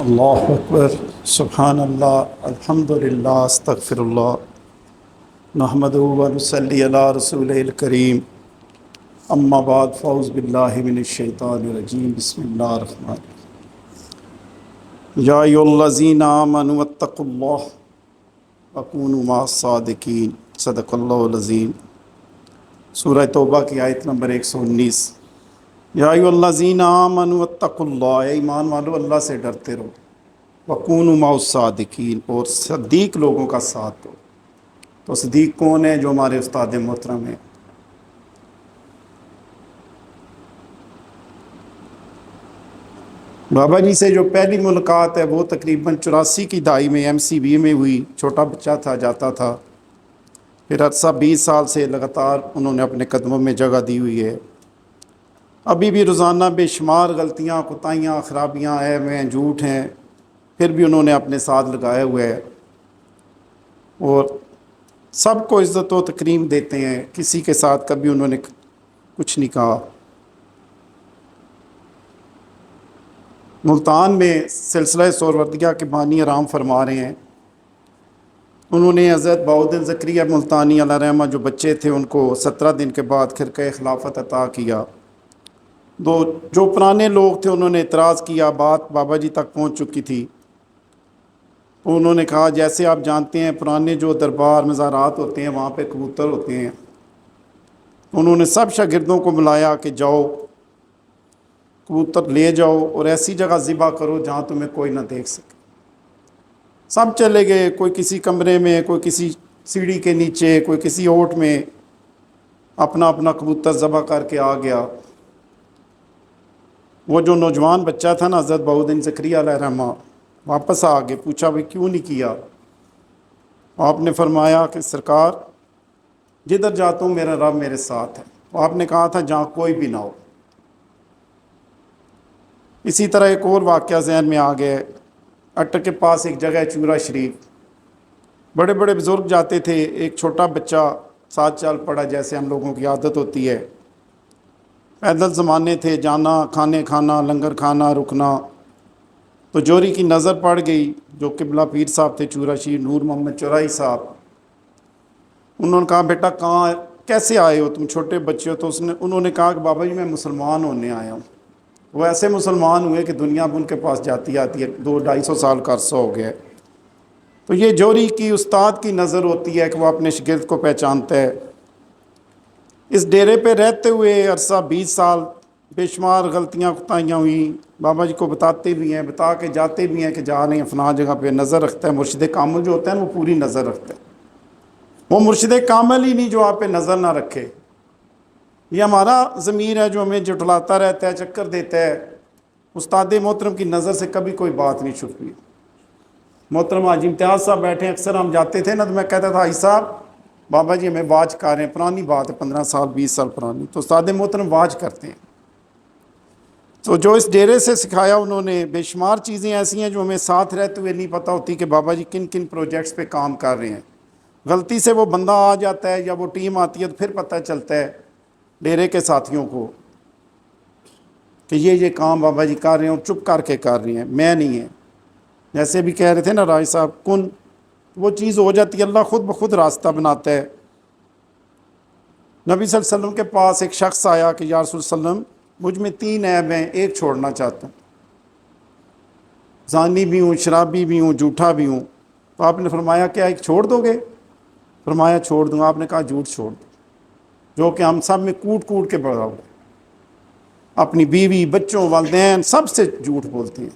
اللہ اکبر، سبحان اللہ، الحمدللہ، استغفر اللہ، نحمدہ و نصلی علی رسول الکریم، اما بعد، فاعوذ باللہ من الشیطان الرجیم، بسم اللہ الرحمن الرحیم۔ یا ایھا الذین آمنوا اتقوا اللہ وکونوا مع الصادقین، صدق اللہ العظیم۔ سورہ توبہ کی آیت نمبر 119۔ یا ایھا الذین آمنوا اتقوا اللہ، اے ایمان والو اللہ سے ڈرتے رہو، وکونوا مع الصادقین، اور صدیق لوگوں کا ساتھ دو۔ تو صدیق کون ہے؟ جو ہمارے استاد محترم ہیں۔ بابا جی سے جو پہلی ملاقات ہے وہ تقریباً 84 کی دہائی میں MCB میں ہوئی۔ چھوٹا بچہ تھا، جاتا تھا، پھر عرصہ 20 سال سے لگاتار انہوں نے اپنے قدموں میں جگہ دی ہوئی ہے۔ ابھی بھی روزانہ بے شمار غلطیاں، کوتاہیاں، خرابیاں، عیب ہیں، جھوٹ ہیں، پھر بھی انہوں نے اپنے ساتھ لگائے ہوئے ہے، اور سب کو عزت و تکریم دیتے ہیں۔ کسی کے ساتھ کبھی انہوں نے کچھ نہیں کہا۔ ملتان میں سلسلہ سہروردیہ کے بانی آرام فرما رہے ہیں۔ انہوں نے حضرت بہاؤالدین زکریا ملتانی علیہ رحمہ جو بچے تھے ان کو 17 دن کے بعد خرقہ خلافت عطا کیا۔ جو پرانے لوگ تھے انہوں نے اعتراض کیا، بات بابا جی تک پہنچ چکی تھی۔ انہوں نے کہا جیسے آپ جانتے ہیں پرانے جو دربار مزارات ہوتے ہیں وہاں پہ کبوتر ہوتے ہیں۔ انہوں نے سب شاگردوں کو بلایا کہ جاؤ کبوتر لے جاؤ اور ایسی جگہ ذبح کرو جہاں تمہیں کوئی نہ دیکھ سکے۔ سب چلے گئے، کوئی کسی کمرے میں، کوئی کسی سیڑھی کے نیچے، کوئی کسی اوٹ میں، اپنا اپنا کبوتر ذبح کر کے آ گیا۔ وہ جو نوجوان بچہ تھا نا حضرت بہاؤالدین زکریا علیہ رحمہ، واپس آ گئے، پوچھا بھائی کیوں نہیں کیا؟ آپ نے فرمایا کہ سرکار جدھر جاتا ہوں میرا رب میرے ساتھ ہے۔ آپ نے کہا تھا جہاں کوئی بھی نہ ہو۔ اسی طرح ایک اور واقعہ ذہن میں آ گیا، اٹک کے پاس ایک جگہ ہے چورا شریف، بڑے بڑے بزرگ جاتے تھے، ایک چھوٹا بچہ ساتھ چل پڑا جیسے ہم لوگوں کی عادت ہوتی ہے۔ پیدل زمانے تھے، جانا، کھانے کھانا، لنگر کھانا، رکنا۔ تو جوری کی نظر پڑ گئی، جو قبلہ پیر صاحب تھے چورا شریف، نور محمد چورائی صاحب۔ انہوں نے کہا بیٹا کہاں کیسے آئے ہو تم، چھوٹے بچے ہو؟ تو انہوں نے کہا کہ بابا جی میں مسلمان ہونے آیا ہوں۔ وہ ایسے مسلمان ہوئے کہ دنیا اب ان کے پاس جاتی آتی ہے، 200-250 سال کا عرصہ ہو گیا ہے۔ تو یہ جوری کی استاد کی نظر ہوتی ہے کہ وہ اپنے شاگرد کو پہچانتا ہے۔ اس ڈیرے پہ رہتے ہوئے عرصہ 20 سال بے شمار غلطیاں کوتاہیاں ہوئیں۔ بابا جی کو بتاتے بھی ہیں، بتا کے جاتے بھی ہیں کہ جا رہے ہیں فلاں جگہ پہ، نظر رکھتا ہے۔ مرشد کامل جو ہوتا ہے نا وہ پوری نظر رکھتا ہے، وہ مرشد کامل ہی نہیں جو آپ پہ نظر نہ رکھے۔ یہ ہمارا ضمیر ہے جو ہمیں جھٹلاتا رہتا ہے، چکر دیتا ہے۔ استاد محترم کی نظر سے کبھی کوئی بات نہیں چھپی۔ محترم حاجی امتیاز صاحب بیٹھے، اکثر ہم جاتے تھے نا تو میں کہتا تھا حاجی صاحب بابا جی ہمیں واچ کر رہے ہیں، پرانی بات ہے، 15 سال 20 سال پرانی، تو استاد محترم واچ کرتے ہیں۔ تو جو اس ڈیرے سے سکھایا انہوں نے، بے شمار چیزیں ایسی ہیں جو ہمیں ساتھ رہتے ہوئے نہیں پتہ ہوتی کہ بابا جی کن کن پروجیکٹس پہ کام کر رہے ہیں۔ غلطی سے وہ بندہ آ جاتا ہے یا وہ ٹیم آتی ہے تو پھر پتہ چلتا ہے ڈیرے کے ساتھیوں کو کہ یہ کام بابا جی کر رہے ہیں اور چپ کر کے کر رہے ہیں، میں نہیں ہے۔ جیسے بھی کہہ رہے تھے نا راج صاحب، کن وہ چیز ہو جاتی ہے، اللہ خود بخود راستہ بناتا ہے۔ نبی صلی اللہ علیہ وسلم کے پاس ایک شخص آیا کہ یا رسول اللہ علیہ وسلم مجھ میں 3 عیب ہیں، ایک چھوڑنا چاہتا ہوں، زانی بھی ہوں، شرابی بھی ہوں، جھوٹا بھی ہوں۔ تو آپ نے فرمایا کیا ایک چھوڑ دو گے؟ فرمایا چھوڑ دوں گا۔ آپ نے کہا جھوٹ چھوڑ دو، جو کہ ہم سب میں کوٹ کوٹ کے بڑھا ہوا، اپنی بیوی، بچوں، والدین، سب سے جھوٹ بولتے ہیں،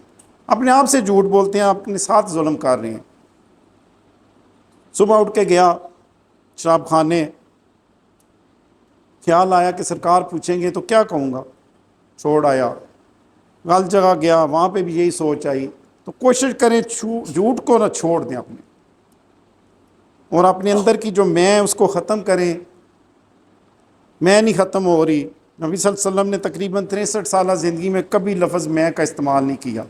اپنے آپ سے جھوٹ بولتے ہیں، اپنے ساتھ ظلم کر رہے ہیں۔ صبح اٹھ کے گیا شراب خانے، خیال آیا کہ سرکار پوچھیں گے تو کیا کہوں گا، چھوڑ آیا۔ غلط جگہ گیا، وہاں پہ بھی یہی سوچ آئی۔ تو کوشش کریں جھوٹ کو نہ چھوڑ دیں اپنے، اور اپنے اندر کی جو میں اس کو ختم کریں۔ میں نہیں ختم ہو رہی۔ نبی صلی اللہ علیہ وسلم نے تقریباً 63 سالہ زندگی میں کبھی لفظ میں کا استعمال نہیں کیا،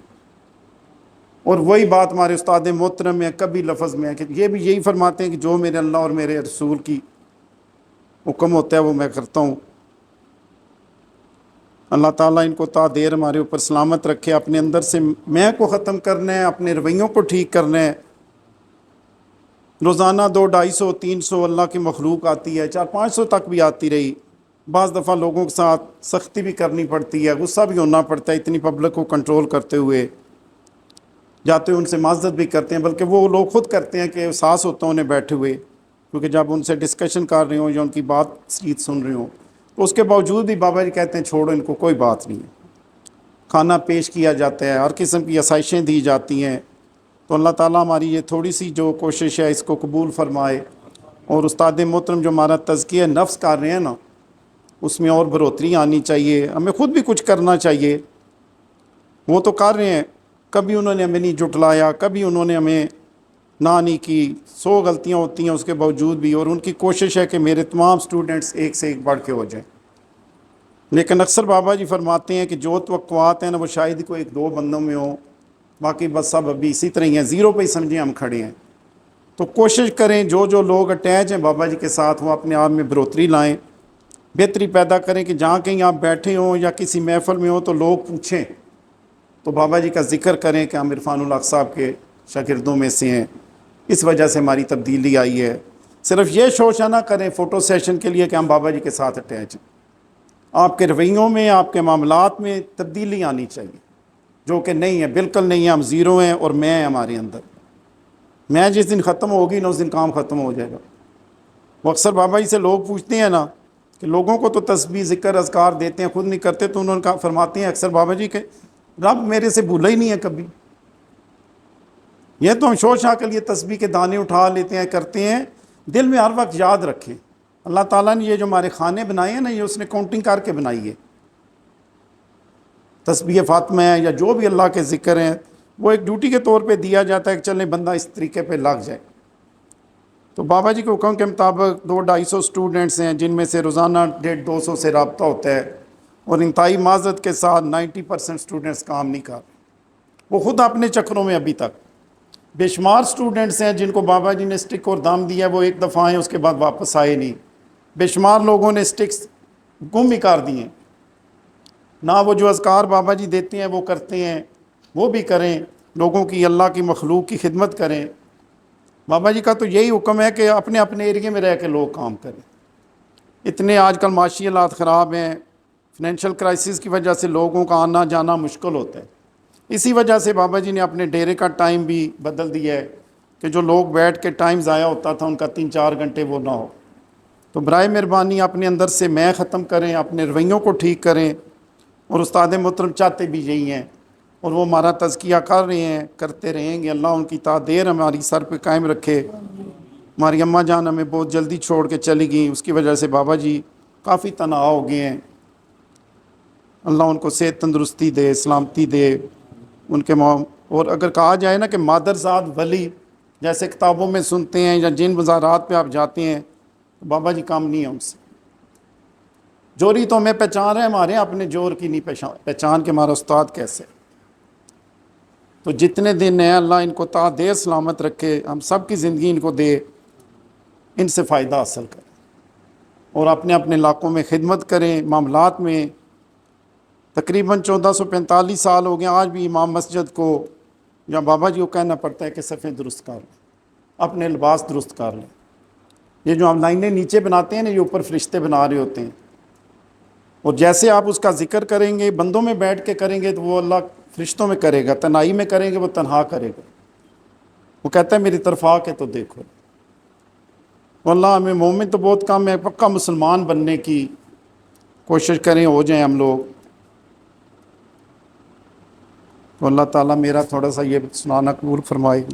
اور وہی بات ہمارے استاد محترم میں کبھی لفظ میں کہ یہ بھی یہی فرماتے ہیں کہ جو میرے اللہ اور میرے رسول کی حکم ہوتا ہے وہ میں کرتا ہوں۔ اللہ ताला इनको ता देर हमारे ऊपर सलामत रखे। अपने अंदर से मैं को ख़त्म करना है, अपने रवैयों को ठीक करना है। रोज़ाना 200, 250, 300 अल्लाह की मखलूक आती है, 400, 500 तक भी आती रही। बाज़ दफ़ा लोगों के साथ सख्ती भी करनी पड़ती है, गुस्सा भी होना पड़ता है, इतनी पब्लिक को कंट्रोल करते हुए जाते हुए उनसे माज़रत भी करते हैं, बल्कि वो लोग ख़ुद करते हैं कि एहसास होता है उन्हें बैठे हुए, क्योंकि जब उनसे डिस्कशन कर रहे हो या उनकी बात सीध सुन रहे हो, तो उसके बावजूद भी बाबा जी कहते हैं छोड़ो इनको, कोई बात नहीं है। खाना पेश किया जाता है, हर किस्म की आसाइशें दी जाती हैं। तो अल्लाह ताला हमारी ये थोड़ी सी जो कोशिश है इसको कबूल फरमाए, और उस्ताद मोहतरम जो हमारा तज़किया नफ्स कर रहे हैं ना, उसमें और बढ़ोतरी आनी चाहिए। हमें ख़ुद भी कुछ करना चाहिए। वो तो कर रहे हैं, कभी उन्होंने हमें नहीं जुटलाया, कभी उन्होंने हमें ना नहीं की। 100 गलतियाँ होती हैं उसके बावजूद भी, और उनकी कोशिश है कि मेरे तमाम स्टूडेंट्स एक से एक बढ़ के हो जाएं। लेकिन अक्सर बाबा जी फरमाते हैं कि जो तवक्कुआत हैं ना वो शायद कोई 1-2 बंदों में हो, बाकी बस सब अभी इसी तरह ही हैं, ज़ीरो पे ही समझें हम खड़े हैं। तो कोशिश करें जो जो लोग अटैच हैं बाबा जी के साथ वो अपने आप में बढ़ोतरी लाएँ, बेहतरी पैदा करें कि जहाँ कहीं आप बैठे हों या किसी महफ़िल में हो तो लोग पूछें तो बाबा जी का ज़िक्र करें कि हम इरफानुल हक साहब के शागिर्दों में से हैं, इस वजह से हमारी तब्दीली आई है। सिर्फ ये शोशा ना करें फ़ोटो सेशन के लिए कि हम बाबा जी के साथ अटैच हैं। आपके रवैयों में, आपके मामलात में तब्दीली आनी चाहिए, जो कि नहीं है, बिल्कुल नहीं है। हम ज़ीरो हैं और मैं हमारे अंदर, मैं जिस दिन ख़त्म होगी ना उस दिन काम ख़त्म हो जाएगा। वो अक्सर बाबा जी से लोग पूछते हैं ना कि लोगों को तो तस्बीह ज़िक्र अज़कार देते हैं, ख़ुद नहीं करते, तो उन्होंने कहा, फरमाते हैं अक्सर बाबा जी के रब मेरे से भूला ही नहीं है कभी। ये तो हम शोशा के लिए तस्बीह के दाने उठा लेते हैं, करते हैं, दिल में हर वक्त याद रखें अल्लाह ताला ने ये जो हमारे खाने बनाए हैं ना, ये उसने काउंटिंग करके बनाई है। तस्बीह फातिमा है या जो भी अल्लाह के ज़िक्र हैं, वो एक ड्यूटी के तौर पे दिया जाता है कि चलें बंदा इस तरीके पे लग जाए। तो बाबा जी के हुक्म के मुताबिक 200-250 स्टूडेंट्स हैं, जिनमें से रोज़ाना 150-200 से रब्ता होता है, और इंतहाई माज़रत के साथ 90% स्टूडेंट्स काम नहीं कर रहे, वो ख़ुद अपने चक्रों में अभी तक। बेशुमार स्टूडेंट्स हैं जिनको बाबा जी ने स्टिक और दाम दिया, वो एक दफ़ा आए उसके बाद वापस आए नहीं। बेशुमार लोगों ने स्टिक्स गुम ही कर दिए, ना वो जो अज़कार बाबा जी देते हैं वो करते हैं, वो भी करें, लोगों की, अल्लाह की मखलूक की खिदमत करें। बाबा जी का तो यही हुक्म है कि अपने अपने एरिए में रह के लोग काम करें। इतने आजकल माशी हालात ख़राब हैं, फाइनेंशियल क्राइसिस की वजह से लोगों का आना जाना मुश्किल होता है। इसी वजह से बाबा जी ने अपने डेरे का टाइम भी बदल दिया है कि जो लोग बैठ के टाइम ज़ाया होता था उनका 3-4 घंटे वो ना हो। तो बराए मेहरबानी अपने अंदर से मैं ख़त्म करें, अपने रवैयों को ठीक करें, और उस्ताद मोहतरम चाहते भी यही हैं, और वो हमारा तज़किया कर रहे हैं, करते रहेंगे। अल्लाह उनकी तादेर हमारी सर पे कायम रखे। हमारी अम्मा जान हमें बहुत जल्दी छोड़ के चली गई, उसकी वजह से बाबा जी काफ़ी तनाव हो गए हैं। अल्लाह उनको सेहत तंदुरुस्ती दे, सलामती दे उनके और अगर कहा जाए ना कि मादरजाद वली जैसे किताबों में सुनते हैं या जिन मज़ारात पे आप जाते हैं, तो बाबा जी काम नहीं है उनसे। जोरी तो हमें पहचान रहे, हमारे अपने जोर की नहीं पहचान के हमारा उस्ताद कैसे। तो जितने दिन हैं अल्लाह इनको ता देर सलामत रखे, हम सब की ज़िंदगी इनको दे, इनसे फ़ायदा हासिल करें और अपने अपने इलाक़ों में खिदमत करें। मामलात में तकरीबन 1445 साल हो गए, आज भी इमाम मस्जिद को या बाबा जी को कहना पड़ता है कि सफ़े दुरुस्त कर लें, अपने लिबास दुरुस्त कर लें। ये जो हम लाइनें नीचे बनाते हैं ना, ये ऊपर फरिश्ते बना रहे होते हैं, और जैसे आप उसका ज़िक्र करेंगे, बंदों में बैठ के करेंगे तो वो अल्लाह फरिश्तों में करेगा, तन्हाई में करेंगे वो तन्हा करेगा। वो कहता है मेरी तरफ आके तो देखो। अल्लाह हमें मोमिन तो बहुत कम है, पक्का मुसलमान बनने की कोशिश करें, हो जाएं हम लोग। तो अल्लाह ताला मेरा थोड़ा सा ये सुनाना कबूल फरमाए।